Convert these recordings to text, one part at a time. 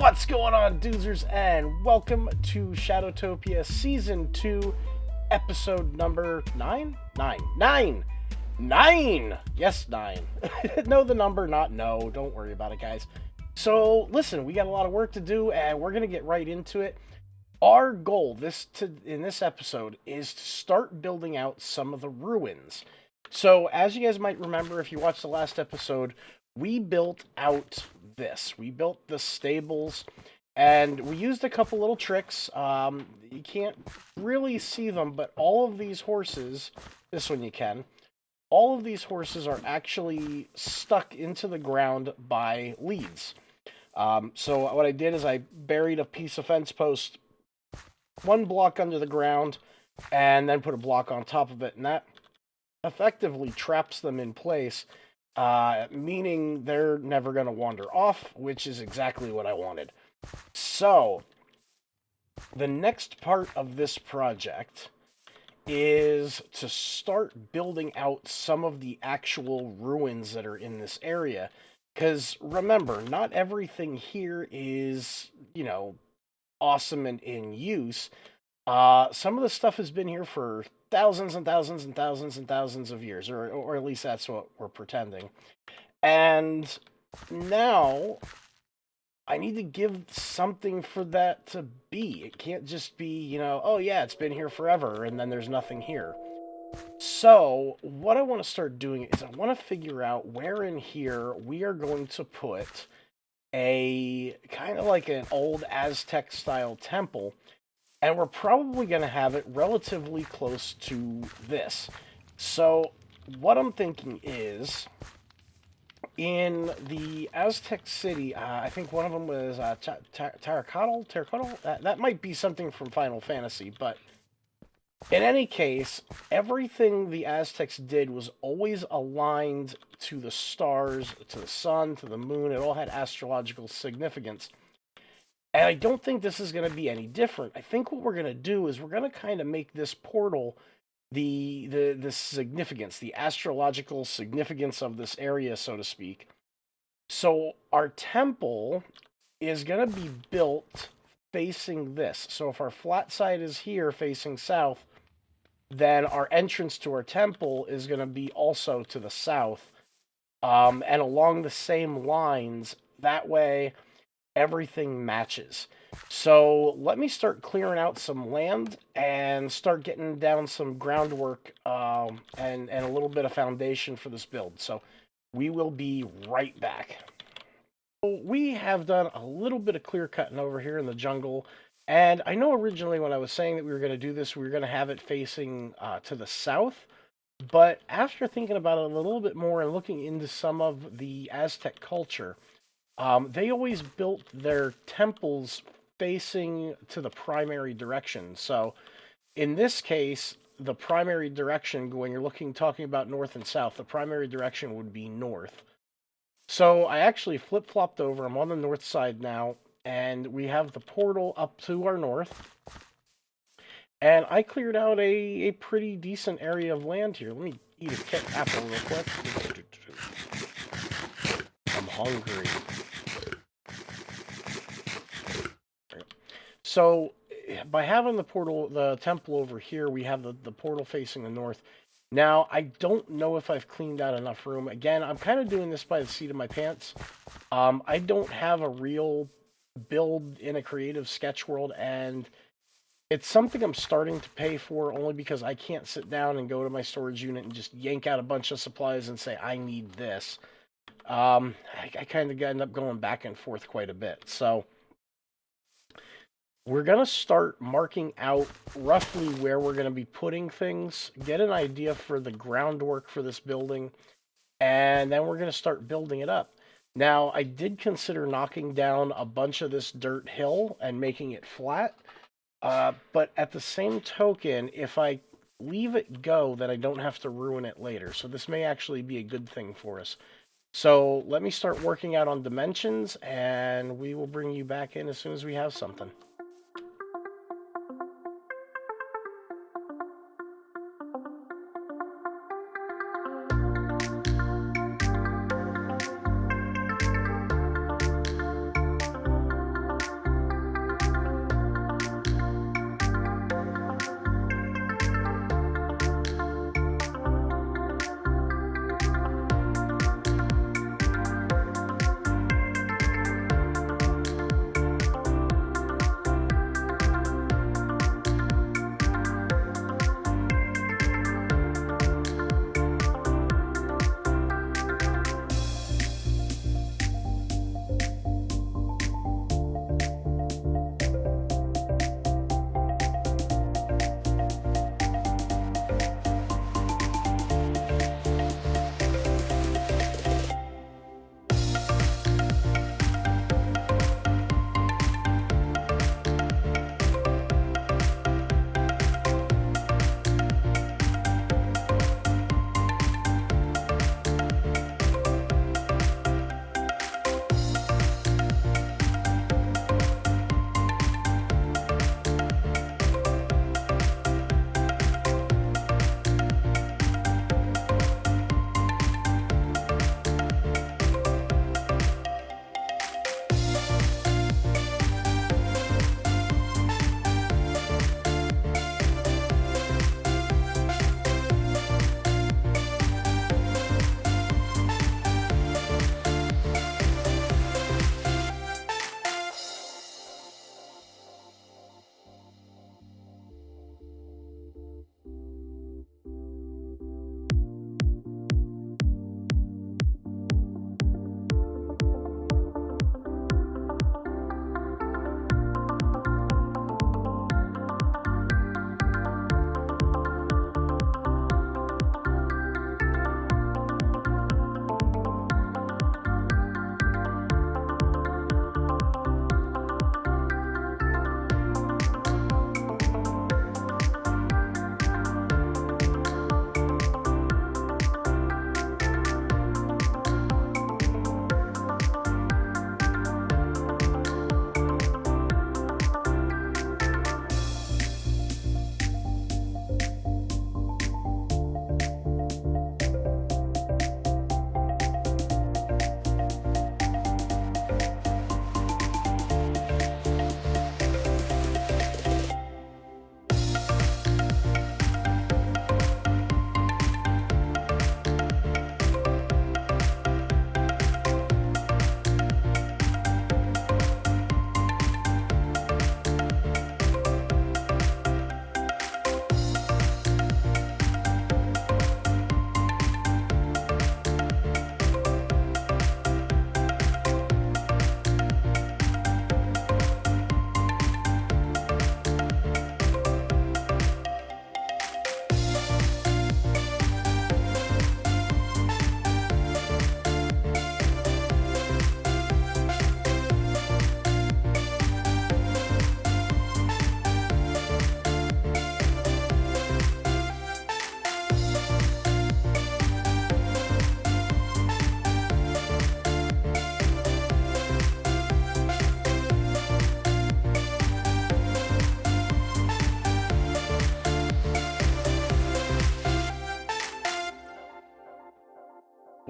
What's going on, Doozers, and welcome to Shadowtopia Season 2, Episode number 9? 9. Yes, 9. Know the number, not no. Don't worry about it, guys. So, listen, we got a lot of work to do, and we're going to get right into it. Our goal in this episode is to start building out some of the ruins. So, as you guys might remember, if you watched the last episode, we built out this. We built the stables, and we used a couple little tricks. You can't really see them, but all of these horses, this one you can, all of these horses are actually stuck into the ground by leads. So what I did is I buried a piece of fence post 1 block under the ground, and then put a block on top of it, and that effectively traps them in place. Meaning they're never going to wander off, which is exactly what I wanted. So, the next part of this project is to start building out some of the actual ruins that are in this area. Because remember, not everything here is, awesome and in use. Some of the stuff has been here for thousands and thousands and thousands and thousands of years, or at least that's what we're pretending. And now I need to give something for that to be. It can't just be, oh yeah, it's been here forever and then there's nothing here. So what I want to start doing is I want to figure out where in here we are going to put a kind of like an old Aztec style temple. And we're probably going to have it relatively close to this. So what I'm thinking is, in the Aztec city, I think one of them was Terracotta? That might be something from Final Fantasy, but in any case, everything the Aztecs did was always aligned to the stars, to the sun, to the moon. It all had astrological significance. And I don't think this is going to be any different. I think what we're going to do is we're going to kind of make this portal the significance, the astrological significance of this area, so to speak. So our temple is going to be built facing this. So if our flat side is here facing south, then our entrance to our temple is going to be also to the south. And along the same lines, that way everything matches. So let me start clearing out some land and start getting down some groundwork and a little bit of foundation for this build. So we will be right back. So we have done a little bit of clear cutting over here in the jungle. And I know originally when I was saying that we were going to do this, we were going to have it facing to the south. But after thinking about it a little bit more and looking into some of the Aztec culture, they always built their temples facing to the primary direction. So in this case, the primary direction, when you're talking about north and south, the primary direction would be north. So I actually flip-flopped over. I'm on the north side now, and we have the portal up to our north. And I cleared out a pretty decent area of land here. Let me eat a Kit apple real quick. I'm hungry. So by having the temple over here, we have the portal facing the north. Now, I don't know if I've cleaned out enough room. Again, I'm kind of doing this by the seat of my pants. I don't have a real build in a creative sketch world, and it's something I'm starting to pay for only because I can't sit down and go to my storage unit and just yank out a bunch of supplies and say, I need this. I kind of end up going back and forth quite a bit. So we're going to start marking out roughly where we're going to be putting things, get an idea for the groundwork for this building, and then we're going to start building it up. Now, I did consider knocking down a bunch of this dirt hill and making it flat, but at the same token, if I leave it go, then I don't have to ruin it later. So this may actually be a good thing for us. So let me start working out on dimensions, and we will bring you back in as soon as we have something.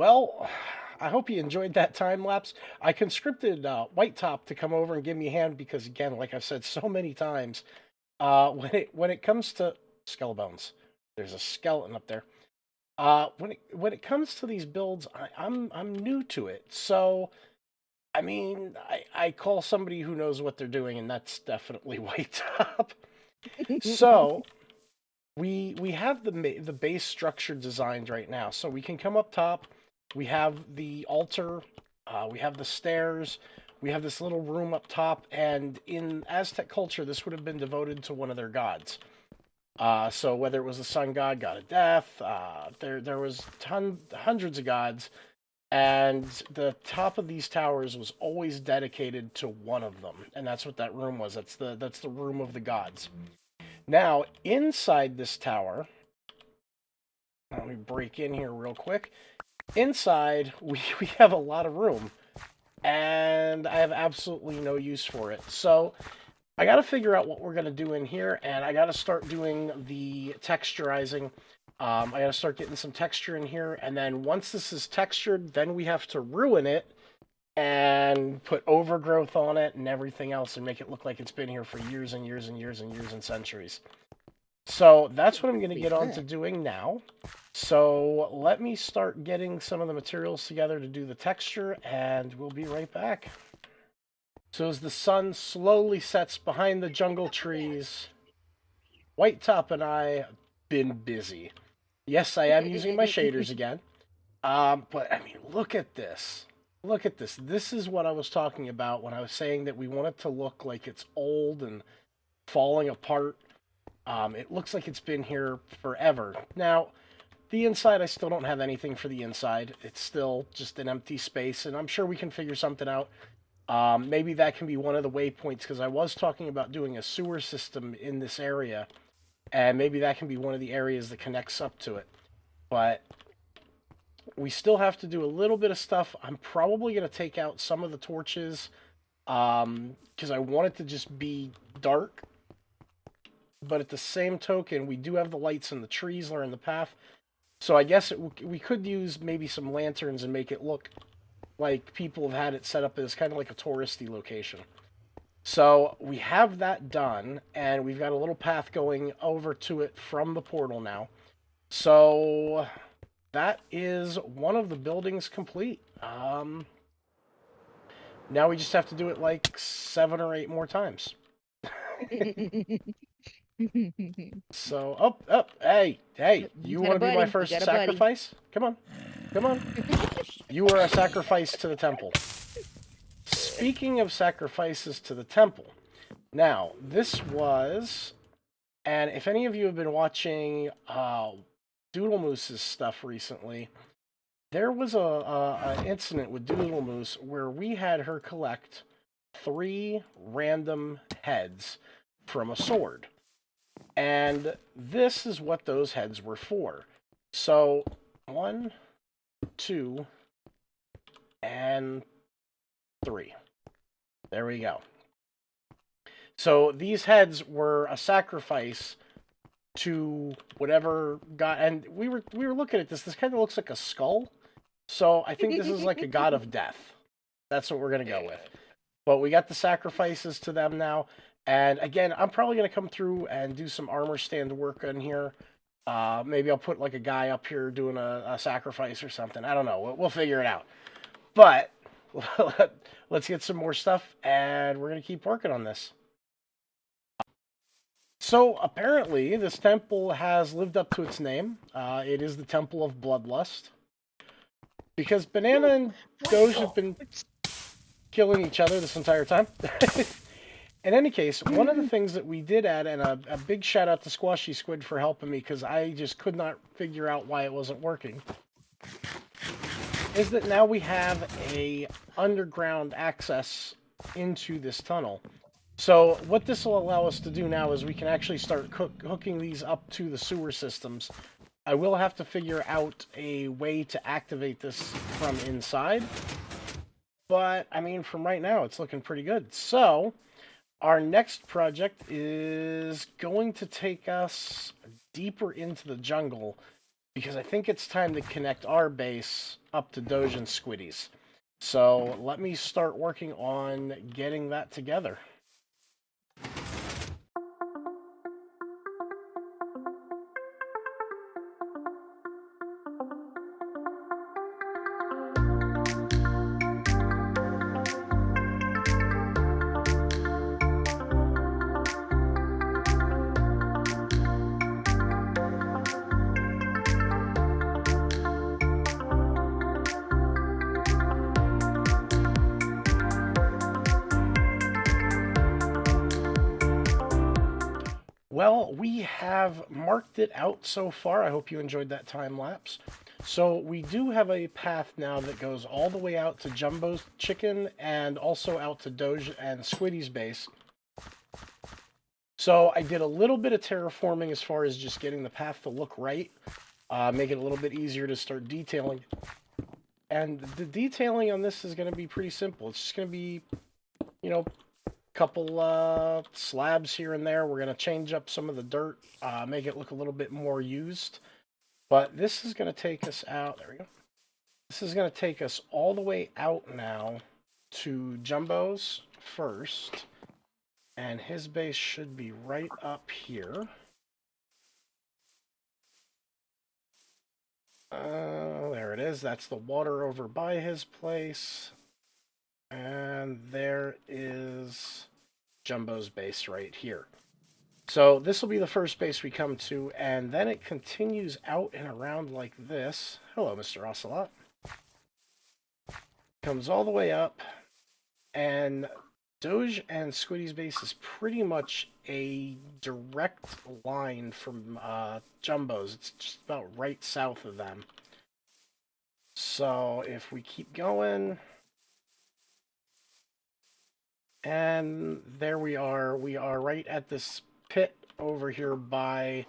Well, I hope you enjoyed that time lapse. I conscripted White Top to come over and give me a hand because, again, like I've said so many times, when it comes to Skelebones, there's a skeleton up there. When it comes to these builds, I'm new to it, so I mean, I call somebody who knows what they're doing, and that's definitely White Top. So we have the base structure designed right now, so we can come up top. We have the altar, we have the stairs, we have this little room up top, and in Aztec culture, this would have been devoted to one of their gods. So whether it was the sun god, god of death, there was hundreds of gods, and the top of these towers was always dedicated to one of them, and that's what that room was. That's the room of the gods. Now inside this tower, let me break in here real quick. Inside, we have a lot of room, and I have absolutely no use for it. So I got to figure out what we're going to do in here, and I got to start doing the texturizing. I got to start getting some texture in here, and then once this is textured, then we have to ruin it and put overgrowth on it and everything else and make it look like it's been here for years and years and years and years and centuries. So that's what I'm going to get on to doing now. So let me start getting some of the materials together to do the texture, and we'll be right back. So as the sun slowly sets behind the jungle trees, White Top and I have been busy. Yes, I am using my shaders again. But, I mean, look at this. Look at this. This is what I was talking about when I was saying that we want it to look like it's old and falling apart. It looks like it's been here forever. Now, the inside, I still don't have anything for the inside. It's still just an empty space, and I'm sure we can figure something out. Maybe that can be one of the waypoints, because I was talking about doing a sewer system in this area, and maybe that can be one of the areas that connects up to it. But we still have to do a little bit of stuff. I'm probably going to take out some of the torches, because I want it to just be dark. But at the same token, we do have the lights and the trees that are in the path. So I guess we could use maybe some lanterns and make it look like people have had it set up as kind of like a touristy location. So we have that done, and we've got a little path going over to it from the portal now. So that is one of the buildings complete. Now we just have to do it like 7 or 8 more times. So, hey, you want to be my first sacrifice? Come on. You are a sacrifice to the temple. Speaking of sacrifices to the temple, now, this was, and if any of you have been watching Doodle Moose's stuff recently, there was an incident with Doodle Moose where we had her collect 3 random heads from a sword. And this is what those heads were for. So, 1, 2, and 3. There we go. So these heads were a sacrifice to whatever god, and we were looking at this. This kind of looks like a skull. So I think this is like a god of death. That's what we're gonna go with. But we got the sacrifices to them now. And again, I'm probably going to come through and do some armor stand work in here. Maybe I'll put like a guy up here doing a sacrifice or something. I don't know. We'll figure it out. But let's get some more stuff, and we're going to keep working on this. So apparently, this temple has lived up to its name. It is the Temple of Bloodlust. Because Banana and Doge have been killing each other this entire time. In any case, one of the things that we did add, and a big shout out to Squashy Squid for helping me, because I just could not figure out why it wasn't working, is that now we have a underground access into this tunnel. So what this will allow us to do now is we can actually start hooking these up to the sewer systems. I will have to figure out a way to activate this from inside. But, I mean, from right now, it's looking pretty good. So our next project is going to take us deeper into the jungle, because I think it's time to connect our base up to Doge and Squiddies. So let me start working on getting that together. Well, we have marked it out so far. I hope you enjoyed that time lapse. So we do have a path now that goes all the way out to Jumbo's Chicken and also out to Doge and Squiddy's base. So I did a little bit of terraforming as far as just getting the path to look right, make it a little bit easier to start detailing. And the detailing on this is going to be pretty simple. It's just going to be, couple slabs here and there. We're going to change up some of the dirt, make it look a little bit more used. But this is going to take us out. There we go. This is going to take us all the way out now to Jumbo's first. And his base should be right up here. There it is. That's the water over by his place. And there is Jumbo's base right here. So this will be the first base we come to, and then it continues out and around like this. Hello, Mr. Ocelot. Comes all the way up, and Doge and Squiddy's base is pretty much a direct line from Jumbo's. It's just about right south of them. So if we keep going... And there we are. We are right at this pit over here by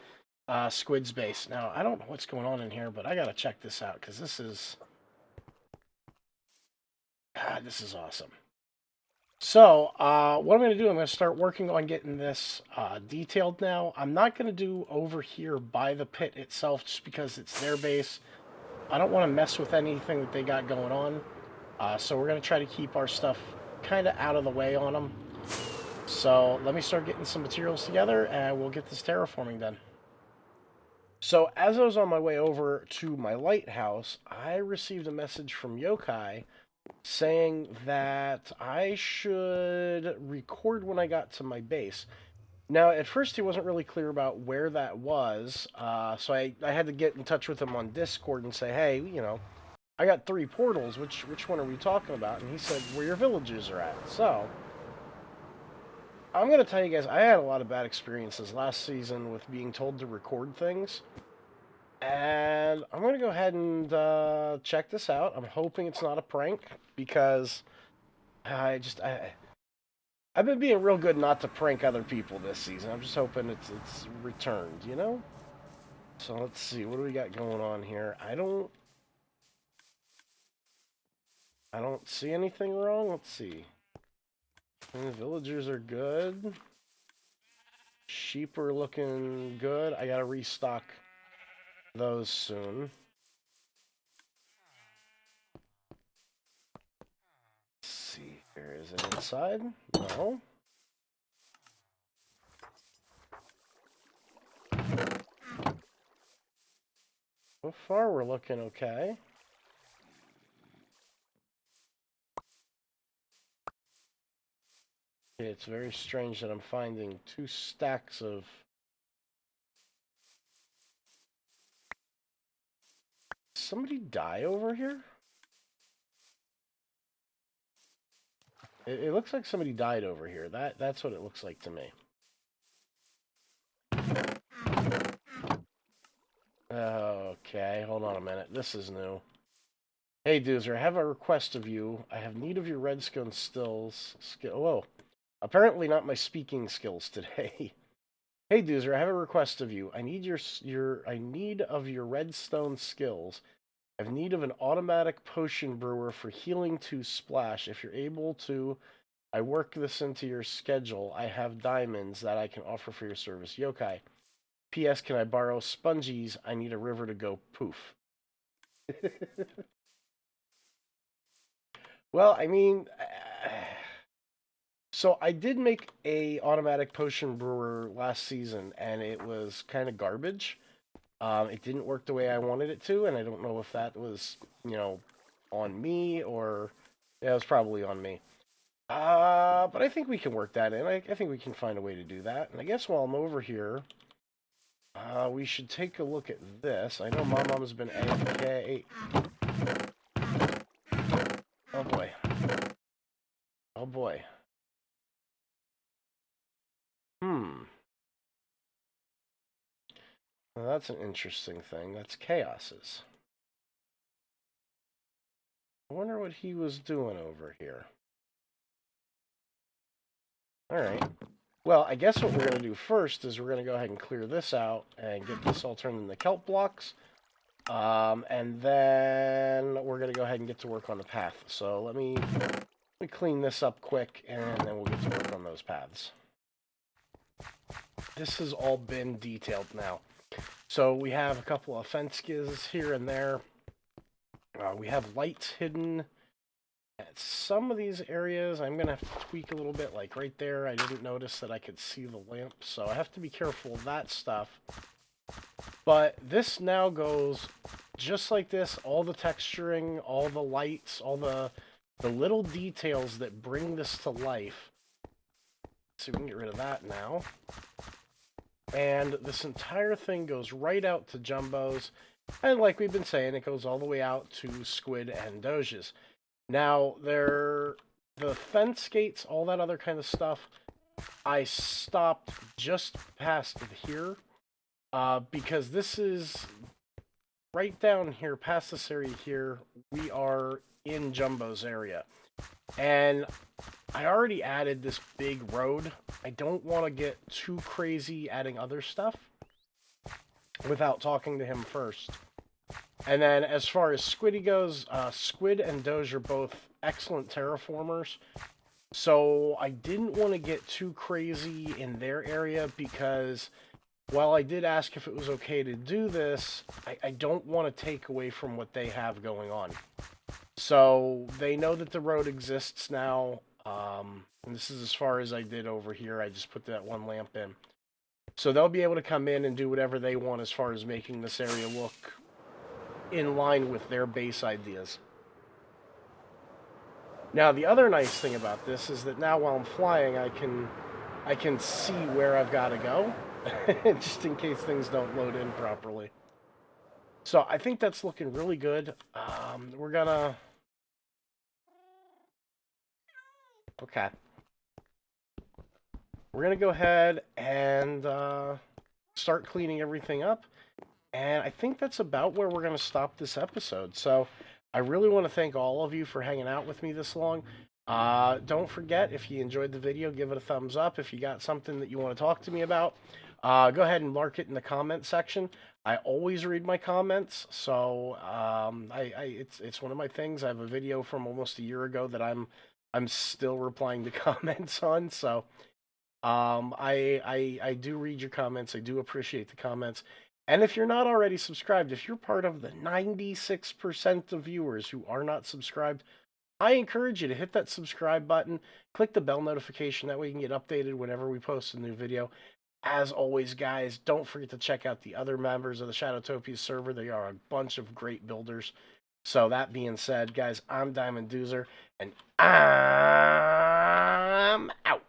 Squid's base. Now, I don't know what's going on in here, but I got to check this out because this is awesome. So, what I'm going to do, I'm going to start working on getting this detailed now. I'm not going to do over here by the pit itself just because it's their base. I don't want to mess with anything that they got going on. So we're going to try to keep our stuff kind of out of the way on them. So let me start getting some materials together and we'll get this terraforming done. So as I was on my way over to my lighthouse, I received a message from Yokai saying that I should record when I got to my base. Now, at first he wasn't really clear about where that was, so I had to get in touch with him on Discord and say, hey, I got 3 portals. Which one are we talking about? And he said, where your villagers are at. So, I'm going to tell you guys, I had a lot of bad experiences last season with being told to record things. And I'm going to go ahead and check this out. I'm hoping it's not a prank, because I've been being real good not to prank other people this season. I'm just hoping it's returned, So let's see, what do we got going on here? I don't see anything wrong. Let's see. The villagers are good. Sheep are looking good. I gotta restock those soon. Let's see. Here, is it inside? No. So far, we're looking okay. It's very strange that I'm finding 2 stacks of... Somebody die over here? It looks like somebody died over here. That's what it looks like to me. Okay, hold on a minute. This is new. Hey, Doozer, I have a request of you. I have need of your redstone skills. Whoa. Apparently not my speaking skills today. Hey, Doozer, I have a request of you. I need I need of your redstone skills. I have need of an automatic potion brewer for healing 2 splash. If you're able to, I work this into your schedule. I have diamonds that I can offer for your service. Yokai. P.S. Can I borrow spongies? I need a river to go poof. Well, I mean, so I did make a automatic potion brewer last season, and it was kind of garbage. It didn't work the way I wanted it to, and I don't know if that was, on me or yeah, it was probably on me. But I think we can work that in. I think we can find a way to do that. And I guess while I'm over here, we should take a look at this. I know Mom's been AFK. Oh boy. Oh boy. Hmm. Well, that's an interesting thing. That's Chaos's. I wonder what he was doing over here. Alright. Well, I guess what we're going to do first is we're going to go ahead and clear this out and get this all turned into kelp blocks. And then we're going to go ahead and get to work on the path. So let me clean this up quick, and then we'll get to work on those paths. This has all been detailed now. So we have a couple of fence skids here and there. We have lights hidden at some of these areas. I'm going to have to tweak a little bit, like right there. I didn't notice that I could see the lamp, so I have to be careful of that stuff. But this now goes just like this. All the texturing, all the lights, all the little details that bring this to life. So we can get rid of that now. And this entire thing goes right out to Jumbos. And like we've been saying, it goes all the way out to Squid and Doges. Now, the fence gates, all that other kind of stuff, I stopped just past here. Because this is right down here, past this area here, we are in Jumbo's area. And I already added this big road. I don't want to get too crazy adding other stuff without talking to him first. And then as far as Squiddy goes, Squid and Doge are both excellent terraformers. So I didn't want to get too crazy in their area because while I did ask if it was okay to do this, I don't want to take away from what they have going on. So they know that the road exists now. And this is as far as I did over here. I just put that one lamp in. So they'll be able to come in and do whatever they want as far as making this area look in line with their base ideas. Now, the other nice thing about this is that now while I'm flying, I can see where I've got to go, just in case things don't load in properly. So I think that's looking really good. Okay. We're gonna go ahead and start cleaning everything up. And I think that's about where we're going to stop this episode. So I really want to thank all of you for hanging out with me this long. Don't forget, if you enjoyed the video, give it a thumbs up. If you got something that you want to talk to me about, go ahead and mark it in the comment section. I always read my comments, so it's one of my things. I have a video from almost a year ago that I'm still replying to comments on. So I do read your comments. I do appreciate the comments. And if you're not already subscribed, if you're part of the 96% of viewers who are not subscribed, I encourage you to hit that subscribe button, click the bell notification, that way you can get updated whenever we post a new video. As always, guys, don't forget to check out the other members of the Shadowtopia server. They are a bunch of great builders. So that being said, guys, I'm DiamondDoozer, and I'm out.